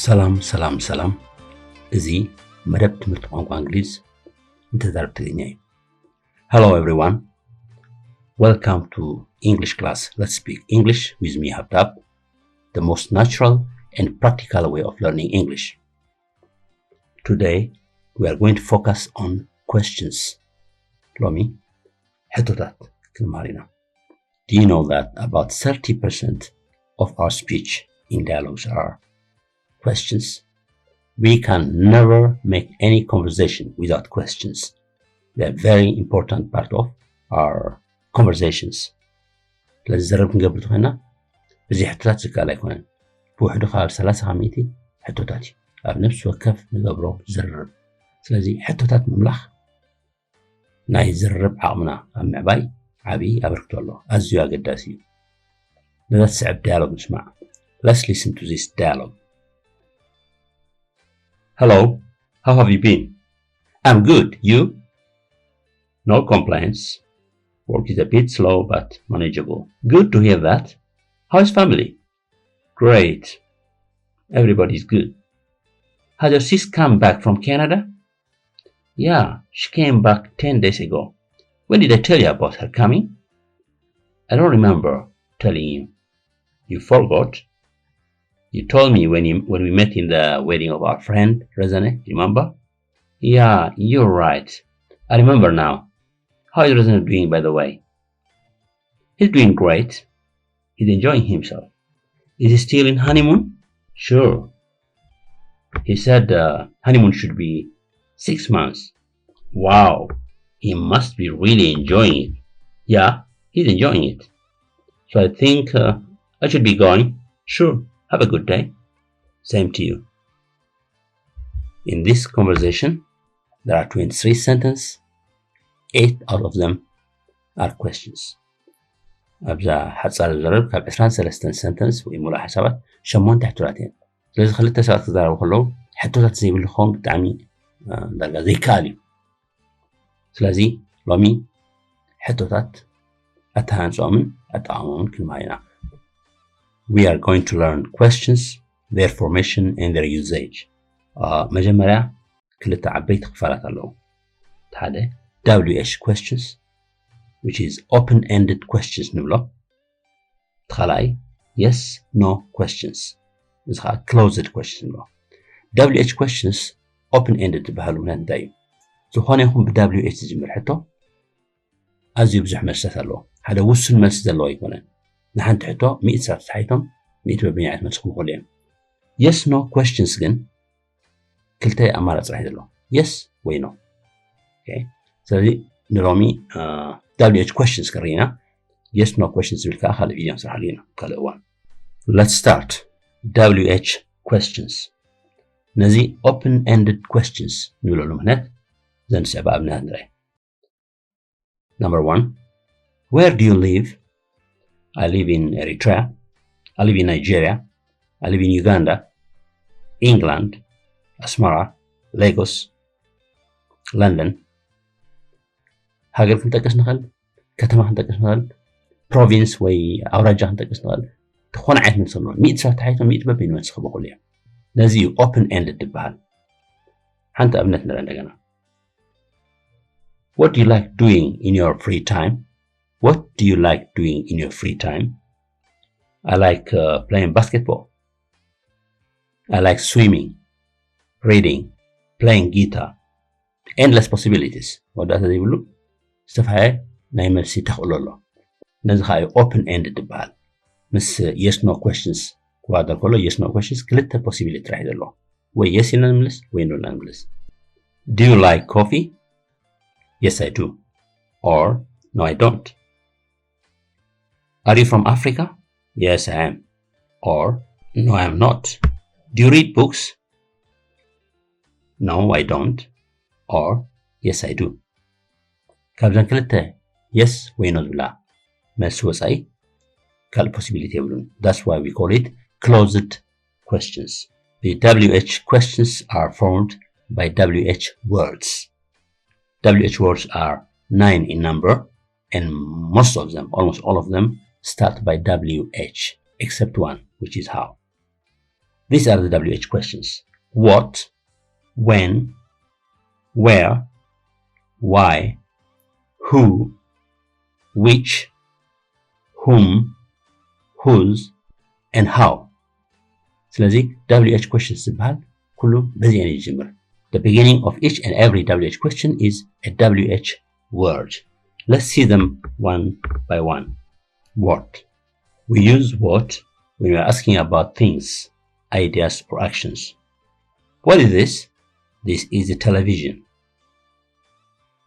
ሰላም ሰላም ሰላም እዚ መደብ ትምህርት ቋንቋ እንግሊዝ እንተዛረብ ትግርኛ እዩ። Hello everyone. Welcome to English class. Let's speak English with me Habtab, the most natural and practical way of learning English. Today we are going to focus on questions. Lomi ሕቶታት ክንማሪና. Do you know that about 30% of our speech in dialogues are questions? We can never make any conversation without questions. They are very important part of our conversations. ስለዚ ዘረብ ክንገብር ተኾይና እዚ ሕቶታት ዝከኣል ኣይኮነን ብውሕዱ ካብ 30 ዓመይቲ ሕቶታት እዩ ኣብ ነፍሲ ወከፍ ንገብሮ ዝርርብ ስለዚ ሕቶታት ምምላኽ ናይ ዝርርብ ዓቕምና ኣብ ምዕባይ ዓብይ ኣበርክቶ ኣለዎ ኣዝዩ ኣገዳሲ እዩ ነዛ ትስዕብ ዳያሎግ ንስማዕ. Let's listen to this dialogue. Hello, how have you been? I'm good, you? No complaints. Work is a bit slow but manageable. Good to hear that. How's family? Great. Everybody's good. Has your sis come back from Canada? Yeah, she came back 10 days ago. When did I tell you about her coming? I don't remember telling you. You forgot? You told me when we met in the wedding of our friend, Rezane, remember? Yeah, you're right. I remember now. How is Rezane doing, by the way? He's doing great. He's enjoying himself. Is he still in honeymoon? Sure. He said honeymoon should be 6 months. Wow, he must be really enjoying it. Yeah, he's enjoying it. So I think I should be going. Sure. Have a good day. Same to you. In this conversation, there are 23 sentences. 8 out of them are questions. أبزا حصل الزرب كاب 23 sentence ويمولا حسابات شمون تحتوات يعني. لازم خليت تساعد تدار وخلو حتوات زي بالخون بتعمي درجة زي كالي. سلازي لامي حتوات أتهان صامن أتعامون كل ما ينعم. We are going to learn questions, their formation and their usage. مجمرة كلتا عبيت خفالات اللو. هذا WH questions, which is open-ended questions نبلو. تخلاي yes, no questions. نزخا closed questions نبلو. WH questions open-ended بهالو من دايم. زخواني هم ب WH تجمر حتو. أزيو بزح مرسات اللو. هذا وصل مرسات اللو يكونن. نحن تحتو 100 ساعة تحيتهم 100 ببنيات مسكم كلهم. Yes no questions جن كلتاي أمارة راح يدلو yes و no. Okay. سألي نرامي WH questions كرينا yes no questions بالكا خلي فيديو صراحة لينا كالأول. Let's start. WH questions. نزي open-ended questions نقول لهم هناك زين سبعة بنادري. Number 1. Where do you live? I live in Eritrea. I live in Nigeria. I live in Uganda, England, Asmara, Lagos, London. هاجر كنتقص نخل كتما كنتقص نخل province وي أوراجا كنتقص نخل تخون عيت من صنون 100 ساعة تحيتهم 100 ببين وين سخبوا كلهم نزيو open ended دبال حنت أبنتنا لندقنا. What do you like doing in your free time? What do you like doing in your free time? I like playing basketball. I like swimming, reading, playing guitar. Endless possibilities. What does it look? Stuff I نعمل سي تقول له. نزخاي open-ended بال. مس yes no questions. وهذا كله yes no questions. كلتا possibility راح يدلو. و yes نملس و no نملس. Do you like coffee? Yes I do. Or no I don't. Are you from Africa? Yes, I am. Or, no, I am not. Do you read books? No, I don't. Or, yes, I do. كابزان كلتا yes, we not بلا. مس وصاي كال possibility يبلون. That's why we call it closed questions. The WH questions are formed by WH words. WH words are 9 in number and most of them, almost all of them, start by WH, except one, which is how. These are the WH questions. What, when, where, why, who, which, whom, whose, and how. ስለዚህ WH questions ዝበሃል ኩሉ በዚአን ይጅምር. The beginning of each and every WH question is a WH word. Let's see them one by one. What. We use what when we are asking about things, ideas, or actions. What is this? This is a television.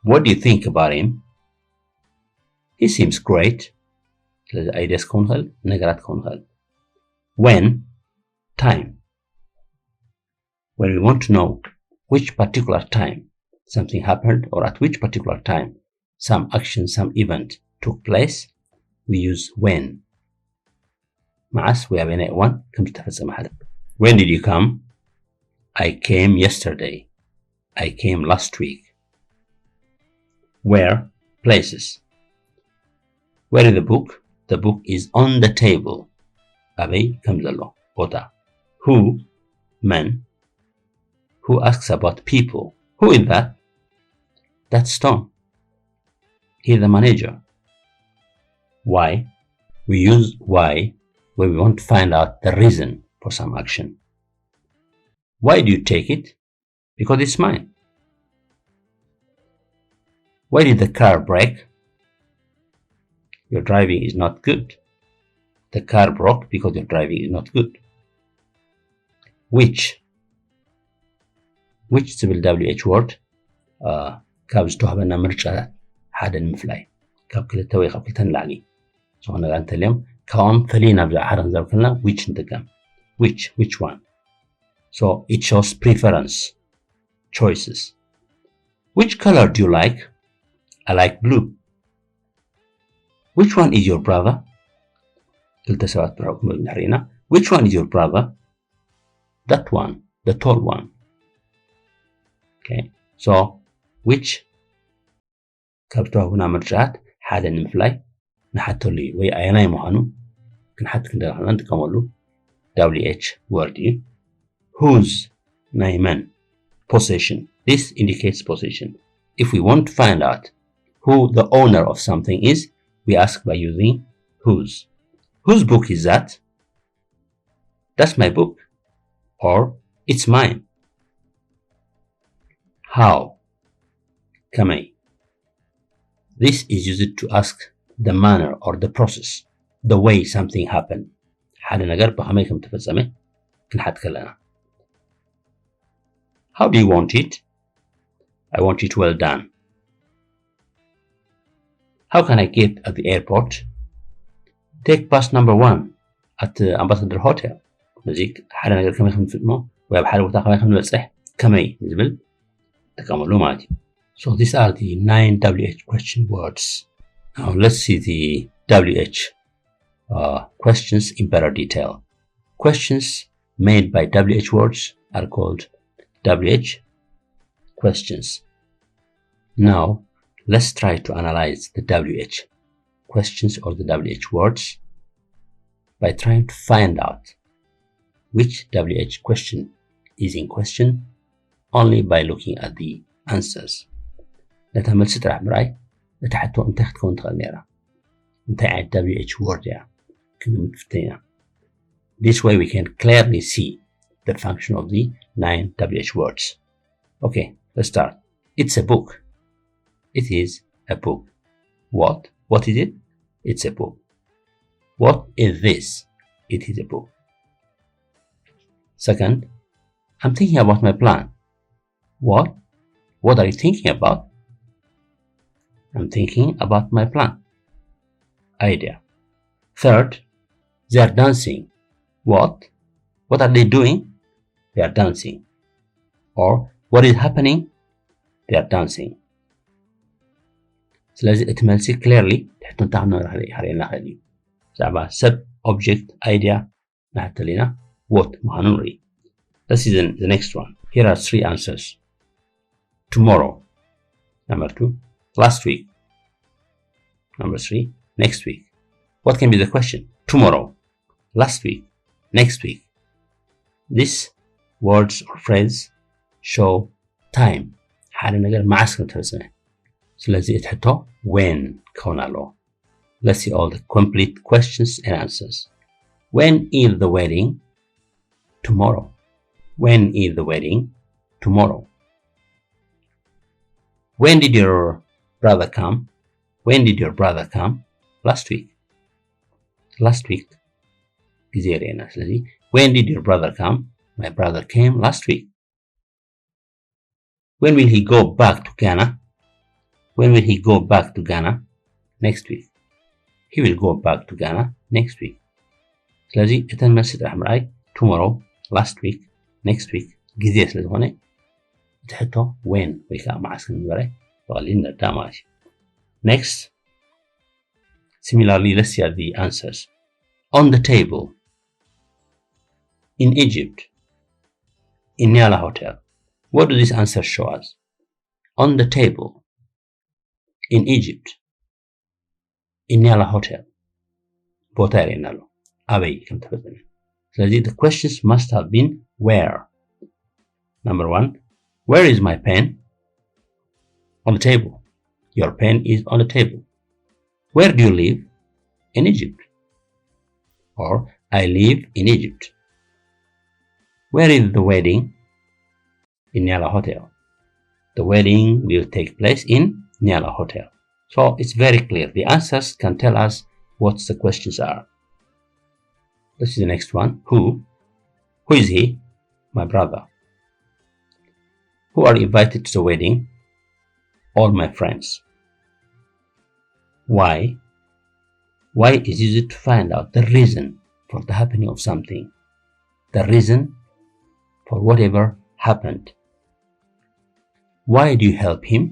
What do you think about him? He seems great. Ideas كون خل, نقرات كون خل. When, time. When we want to know which particular time something happened or at which particular time some action, some event took place, we use when. معس ويابينا one كم تتفزم حدا. When did you come? I came yesterday. I came last week. Where? Places. Where is the book? The book is on the table. أبي كم زلو بوتا. Who? Men. Who asks about people? Who is that? That's Tom. He's the manager. Why? We use why when we want to find out the reason for some action. Why do you take it? Because it's mine. Why did the car break? Your driving is not good. The car broke because your driving is not good. Which? Which civil WH word? ካብ ዝተዋህበና ምርጫታት ሓደ ንምፍላይ ካብ ክልተ ወይ ካብ ክልተ ንላዕሊ ዝኾነ ጋር እንተልዮም ካብኦም ፈሊና ብዛዕባ ሓደ ክንዛረብ ከለና which ንጥቀም. Which one? So it shows preference, choices. Which color do you like? I like blue. Which one is your brother? ክልተ ሰባት ብርሑቕ ንሕሪና. Which one is your brother? That one, the tall one. Okay, so which ካብ ዝተዋህቡና ምርጫት ሓደ ንምፍላይ ንሓተሉ እዩ ወይ ኣየናይ ምዃኑ ክንሓት ክንደረኽና ንጥቀመሉ WH word እዩ. Whose? ናይ መን? Possession. This indicates possession. If we want to find out who the owner of something is, we ask by using whose. Whose book is that? That's my book. Or it's mine. How? كمي. This is used to ask the manner or the process, the way something happened. ሓደ ነገር ብኸመይ ከም ተፈጸመ ክንሓት ከለና. How do you want it? I want it well done. How can I get at the airport? Take bus number 1 at Ambassador Hotel. ነዚህ ሓደ ነገር ከመይ ከም ንፍጽሞ ወይ ኣብ ሓደ ቦታ ከመይ ከም ንበጽሕ ከመይ ዝብል ተቀመሉ ማለት እዩ. So these are the 9 WH question words. Now let's see the WH questions in better detail. Questions made by WH words are called WH questions. Now let's try to analyze the WH questions or the WH words by trying to find out which WH question is in question only by looking at the answers. ነታ መልሲ ጥራሕ ምርኣይ እቲ ሕቶ እንታይ ክትከውን ትኽእል ነይራ እንታይ ዓይነት WH word እያ ክንምት ፍተና. This way we can clearly see the function of the 9 WH words. Okay, let's start. It's a book. It is a book. What? What is it? It's a book. What is this? It is a book. Second, I'm thinking about my plan. What? What are you thinking about? I'm thinking about my plan. Idea. Third, they are dancing. What? What are they doing? They are dancing. Or what is happening? They are dancing. ስለዚህ እቲ መልሲ clearly ትሕቶ እንታይ ክንርአየና ንኽእል እዩ ብዛዕባ ሰብ object idea ናሕተሊና what ምዃኑ ንርኢ. Let's see the next one. Here are 3 answers. Tomorrow. Number 2. Last week. Number 3. Next week. What can be the question? Tomorrow, last week, next week. These words or phrase show time. حال ነገር معسكر تفسمه. ስለዚህ እትሕቶ when كون አለው. Let's see all the complete questions and answers. When is the wedding? Tomorrow. When is the wedding? Tomorrow. When did your brother come? When did your brother come? Last week. Last week. ስለዚህ when did your brother come? My brother came last week. When will he go back to Ghana? When will he go back to Ghana? Next week. He will go back to Ghana next week. ስለዚህ እተን መልስ ጥራሕ ምርኣይ tomorrow, last week, next week ጊዜ ስለዝኾነ እትሕቶ when ወይ ከዓ መዓስ ክንበላይ በቀሊል ንረዳ ማለት እዩ። Next, similarly, let's see the answers. On the table. In Egypt. In Niala Hotel. What do these answers show us? On the table. In Egypt. In Niala Hotel. Both Nalo. Away come to the the questions must have been where. Number 1. Where is my pen? On the table. Your pen is on the table. Where do you live? In Egypt. Or I live in Egypt. Where is the wedding? In Niala Hotel. The wedding will take place in Niala Hotel. So it's very clear. The answers can tell us what the questions are. Let's see the next one. Who? Who is he? My brother. Who are invited to the wedding? All my friends. Why? Why is it to find out the reason for the happening of something? The reason for whatever happened. Why do you help him?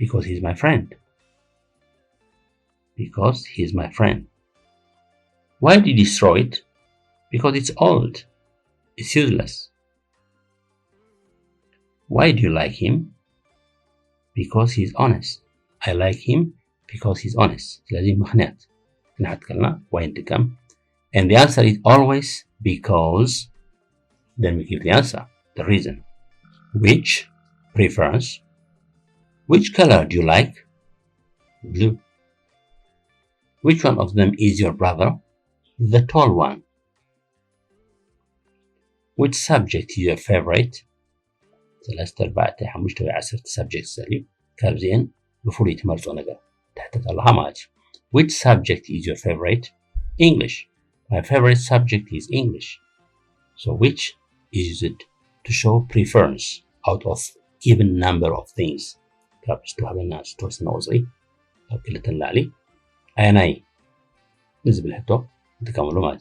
Because he's my friend. Because he's my friend. Why did you throw it? Because it's old. It's useless. Why do you like him? Because he's honest. I like him because he's honest. ስለዚህ ምክንያት ክንሓትከልና why እንጥቀም. And the answer is always because. Then we give the answer, the reason. Which? Preference. Which color do you like? Blue. Which one of them is your brother? The tall one. Which subject is your favorite? ثلاثة أربعة حمشت عشرة subjects زليو كابزين بفوري تمرزو نجا تحت الله ماج. Which subject is your favorite? English. My favorite subject is English. So which is used to show preference out of given number of things. كابز تو هبنا ستوس نوزي أو كلا تنلالي أيناي نزبل هتو نتكملو ماج.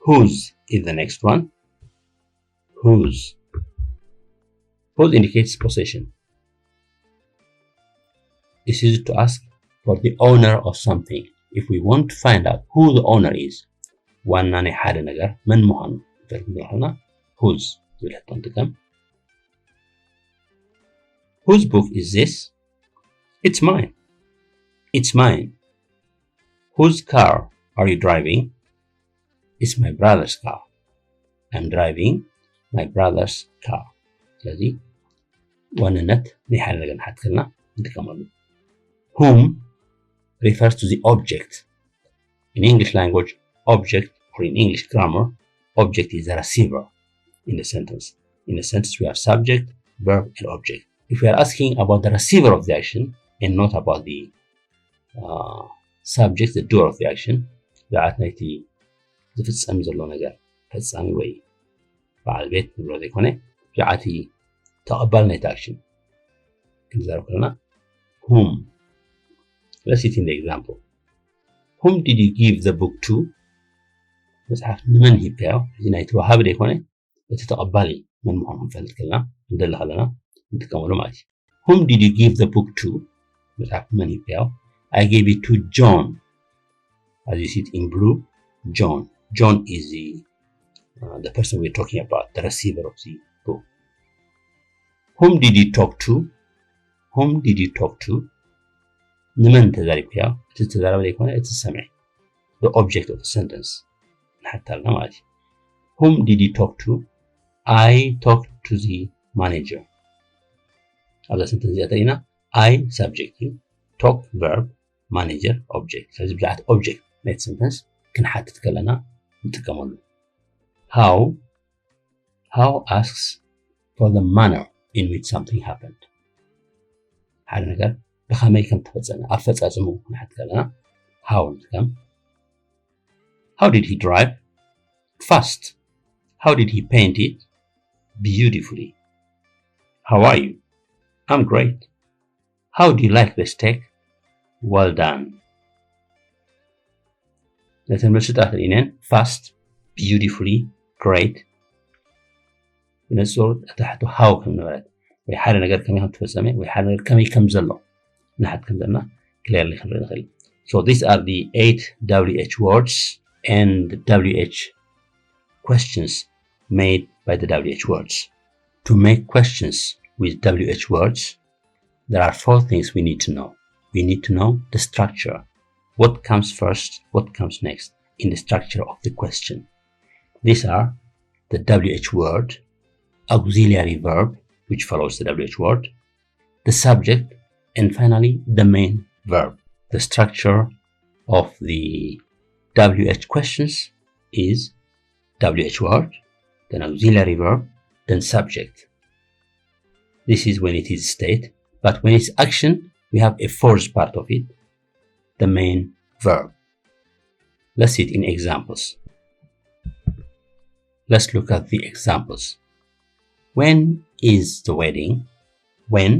Whose is the next one? Whose. Whose indicates possession. It's used to ask for the owner of something. If we want to find out who the owner is, وانا نحاد نجار من مهن فلنا whose بالحطان تكم. Whose book is this? It's mine. It's mine. Whose car are you driving? It's my brother's car. I'm driving my brother's car. ስለዚህ ዋንነት ንሓደ ነገር ንሓትከልና ንጥቀመሉ. Whom refers to the object. In English language, object, or in English grammar, object is the receiver in the sentence. In a sentence, we have subject, verb, and object. If we are asking about the receiver of the action and not about the subject, the doer of the action, ብዓት ናይቲ ዝፍፀም ዘሎ ነገር ፈፃሚ ወይ በዓል ቤት ንብሎ ዘይኮነ ብዓቲ ተቐባል ናይቲ action ክንዛረብ ከለና whom. Let's see it in the example. Whom did you give the book to? መጽሓፍ ንመን ሂብካዮ? እዚ ናይቲ ወሃቢ ዘይኮነ እቲ ተቐባሊ መን ምዃኑ ክንፈልጥ ከለና እንደለ ከለና ንጥቀመሉ ማለት እዩ። Whom did you give the book to? መጽሓፍ ንመን ሂብካዮ? I gave it to John. As you see it in blue, John. John is the person we're talking about, the receiver of the book. Whom did you talk to? Whom did you talk to? ንመን ተዛሪብካዮ? እቲ ተዛረበ ዘይኮነ እቲ ሰምዒ, the object of the sentence ንሓታልና ማለት እዩ። Whom did you talk to? I talked to the manager. أبدا sentence يأتينا I subject, talk verb, manager object. ስለዚህ ብዙሓት object net sentence ክንሓትት ከለና ንጥቀመሉ። How asks for the manner in which something happened. ሓደ ነገር ብኸመይ ከም ተፈጸመ ኣፈጻጽሙ ክንሓትት ከለና how ንጥቀም። How did he drive? Fast. How did he paint it? Beautifully. How are you? I'm great. How do you like the steak? Well done. ነተመልስታት ኢነን fast, beautifully, great. ብንጹር ተታሕቱ how ከም ንበለት ወይ ሓደ ነገር ከመይ ከም ተፈጸመ ወይ ሓደ ነገር ከመይ ከም ዘሎ ንሓት ከም ዘለና clearly ክንርኢ ንኽእል። So these are the 8 WH words and WH questions made by the WH words. To make questions with WH words, there are 4 things we need to know. We need to know the structure. What comes first, what comes next in the structure of the question. These are the WH word, auxiliary verb, which follows the WH word, the subject, and finally the main verb. The structure of the WH questions is WH word, then auxiliary verb, then subject. This is when it is state, but when it's action, we have a fourth part of it, the main verb. Let's see it in examples. Let's look at the examples. When is the wedding? When,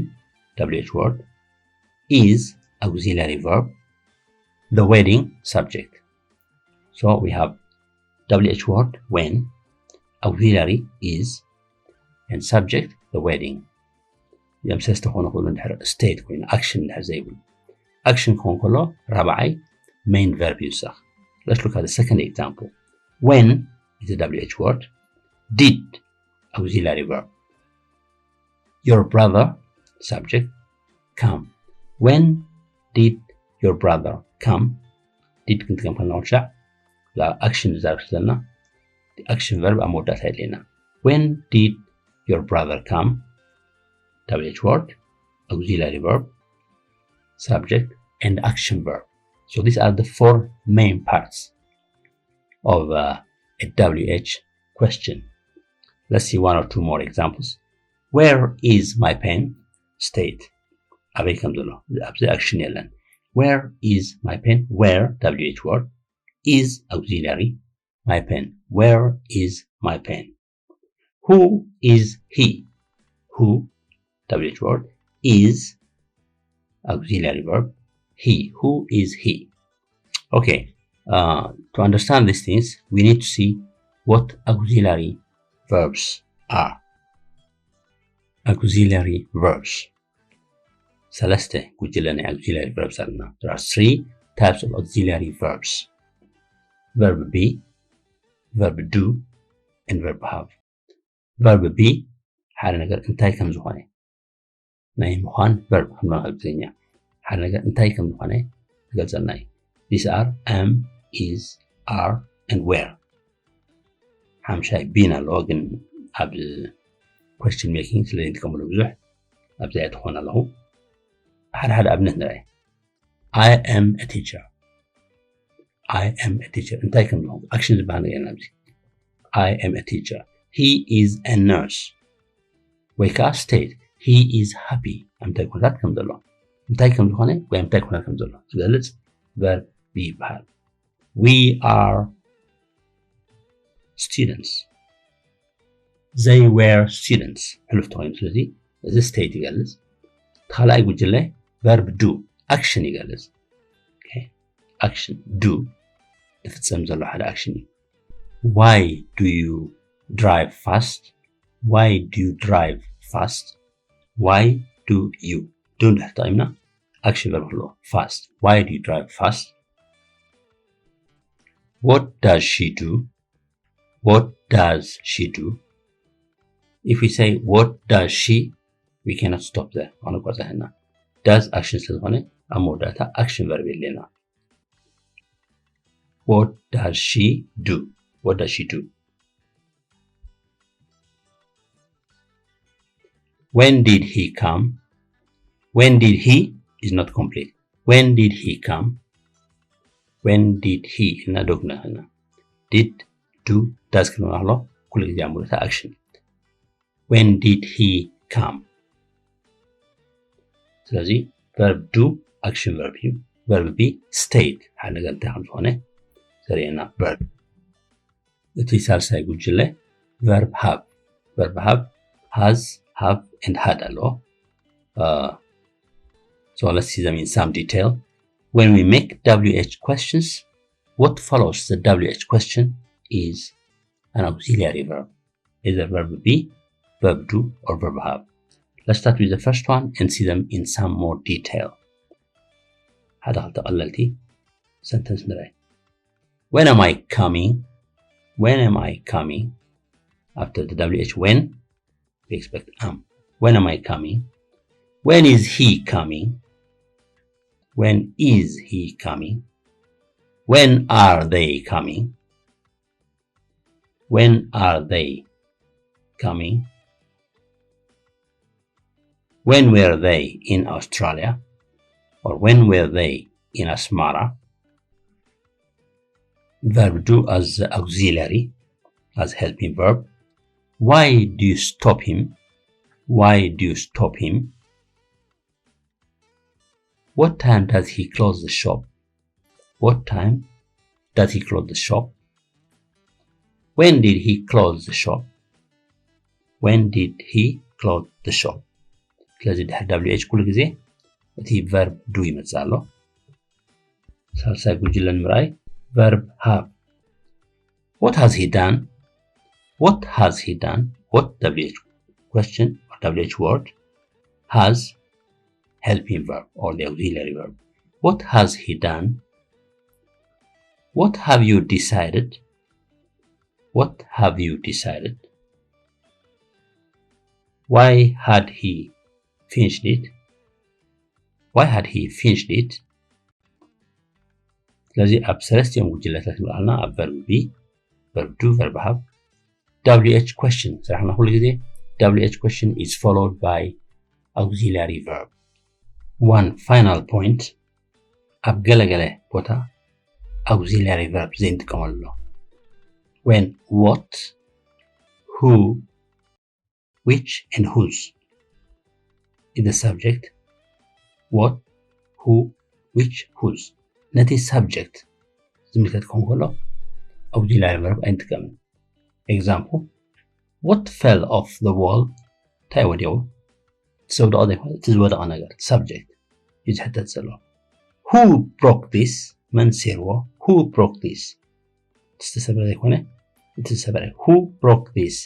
WH word, is auxiliary verb, the wedding subject. So we have WH word, when, auxiliary is, and subject, the wedding. يمسست هون كله نحر state كوين action نحر زيبل action كون كله رابعي main verb يسخ. Let's look at the second example. When is a WH word, did auxiliary verb, your brother subject, come. When did your brother come? Did كنت كم كنا نرجع لا action زارك لنا the action verb أمودات هاي لنا. When did your brother come? WH word, auxiliary verb, subject, and action verb. So these are the 4 main parts of a WH question. Let's see 1 or 2 more examples. Where is my pen? State. أبي كم دولة أبزي action يلن. Where is my pen? Where, WH word, is auxiliary, my pen. Where is my pen? Who is he? Who, WH word, is auxiliary verb, he. Who is he? Okay, to understand these things, we need to see what auxiliary verbs are. Auxiliary verbs. Celeste, auxiliary verbs are now. There are 3 types of auxiliary verbs. Verb be, verb do, and verb have. Verb be, حال نقدر انتهي كم زخانه. ناي مخان verb خلنا نقول حال نقدر انتهي كم زخانه. قال زلناي. These are am, is, are, and where. هم شايفين اللوجن قبل question making اللي نتكمل بزح. أبدأ يدخلنا له. هذا أبنه نرى. I am a teacher. I am a teacher. انتهي كم زخانه. Actions بهنا ينامسي. I am a teacher. He is a nurse. ويكا state he is happy. أمتى كم ذات كم دلوا. أمتى كم زخانه وأمتى كم كم دلوا. زلت verb be بحال. We are students. They were students. حلو فتوين سلزي. إذا state يجلس. تخلى يقول جله verb do action يجلس. Okay. Action do. إذا تسمى له على action. Why do you drive fast? Why do you drive fast? Why do you? Don't have time now. Action verb hello. Fast. Why do you drive fast? What does she do? What does she do? If we say what does she, we cannot stop there. Does action ስለሆነ አሞዳታ action verb የለና. What does she do? What does she do? When did he come? When did he is not complete. When did he come? When did he إلنا دوغنا هنا. Did, do, does كنا نحلو كل جزء عمولة action. When did he come? ስለዚህ verb do action verb ዩ verb be state ሓደ ነገር እንታይ ከም ዝኾነ ዘርእየና verb እቲ ሳልሳይ ጉጅለ verb have verb has, have and had ኣለዎ so let's see them in some detail. When we make WH questions, what follows the WH question is an auxiliary verb, either verb be, verb do or verb have. Let's start with the first one and see them in some more detail. هذا غلطة قللتي sentence نراي. When am I coming? When am I coming? After the WH when, we expect am. When am I coming? When is he coming? When is he coming? When are they coming? When are they coming? When were they in Australia? Or when were they in Asmara? Verb do as auxiliary, as helping verb. Why do you stop him? Why do you stop him? What time does he close the shop? What time does he close the shop? When did he close the shop? When did he close the shop? ስለዚህ ድሕሪ WH ኩሉ ግዜ እቲ verb do ይመጽእ ኣሎ ሳልሳይ ጉጅለ ንምርኣይ verb have. What has he done? What has he done? What WH question or WH word has helping verb or the auxiliary verb. What has he done? What have you decided? What have you decided? Why had he finished it? Why had he finished it? ስለዚህ ኣብ ሰለስቲኦም ጉጅለታት ንብዓልና ኣብ verb be, verb do, verb have, WH question ስራሕና ኩሉ ግዜ WH question is followed by auxiliary verb. One final point, ኣብ ገለገለ ቦታ auxiliary verb ዘይንጥቀመሉ when what, who, which and whose is the subject. What, who, which, whose ነቲ subject ዝምልከት ክኸውን ከሎ auxiliary verb ኣይንጥቀምን. Example, what fell off the wall? እንታይ ወዲቑ ዝወደቐ ዘይኮነ እቲ ዝወደቐ ነገር subject እዩ ዝሕተት ዘሎ. Who broke this? መን ሰይርዎ? Who broke this? ዝተሰበረ ዘይኮነ እቲ ዝሰበረ. Who broke this?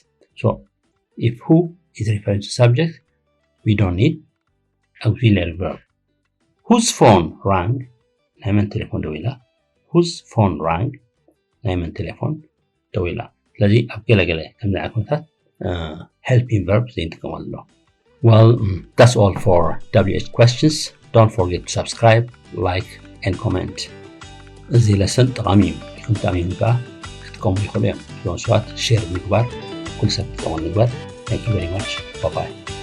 So if who is referring to subject, we don't need auxiliary verb. Whose phone rang? ናይ መን ቴሌፎን ደው ኢላ? Whose phone rang? ናይ መን ቴሌፎን ደው ኢላ? ስለዚ ኣብ ገለገለ ከምዚ ዓይነት ኩነታት helping verb ዘይንጥቀመሉ. Well, that's all for WH questions. Don't forget to subscribe, like, and comment. እዚ lesson ጠቃሚ እዩ ኢልኩም ተኣሚኑ ከዓ ክትጥቀሙ ይኽእሉ እዮም. ስለሆነ ሰባት ሼር ምግባር ኩሉ ሰብ ክጥቀሙ ንግበር. Thank you very much. Bye bye.